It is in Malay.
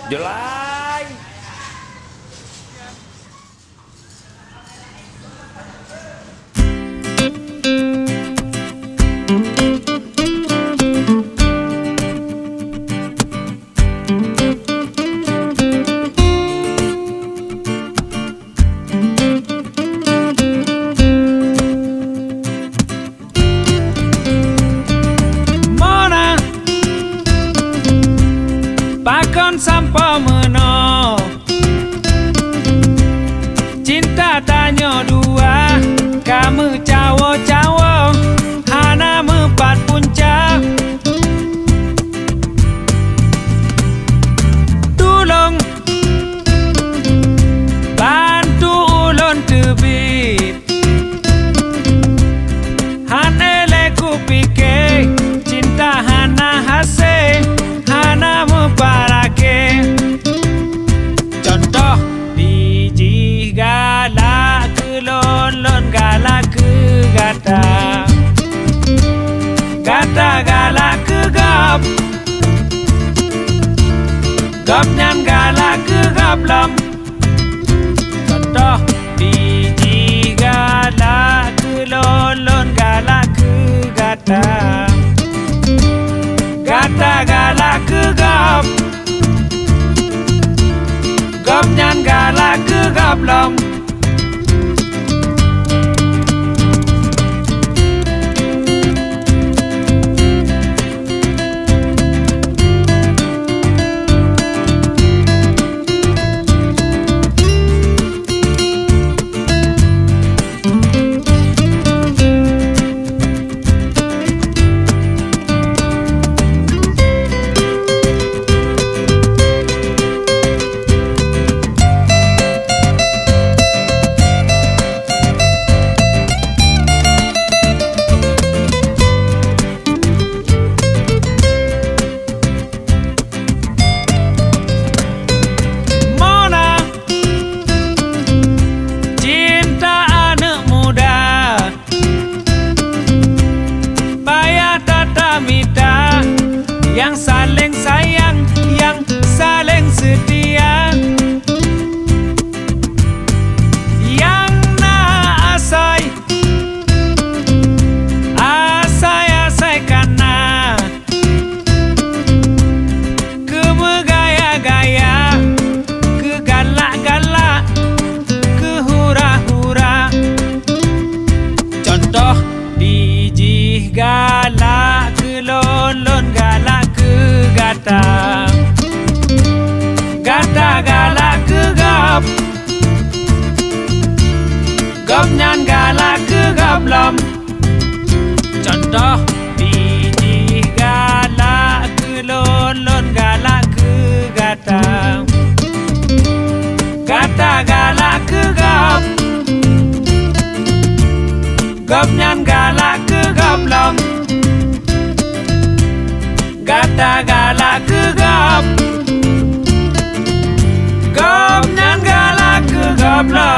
Jelai. Pakon sampo meno cinta tanyo dua kamu cawo-cawo hana mempat puncak tulung bantu ulun tebit hane ku pikir cinta hana hase hana memparake contoh biji galak ke lon galak ke gata galak ke gap nyan galak ke gap lam contoh biji galak ke lon galak ke gata galak ke gap nyan galak ke gap lam yang saling sayang, yang saling setia, yang asai karena ke bergaya-gaya, ke galak-galak, ke hura-hura. Contoh biji galak ke lon galak gata galak ke gap nyan galak ke gap lam contoh biji galak ke lon galak ke gata galak ke gap nyan galak ke gap lam galak ke gap nyan galak ke gap lam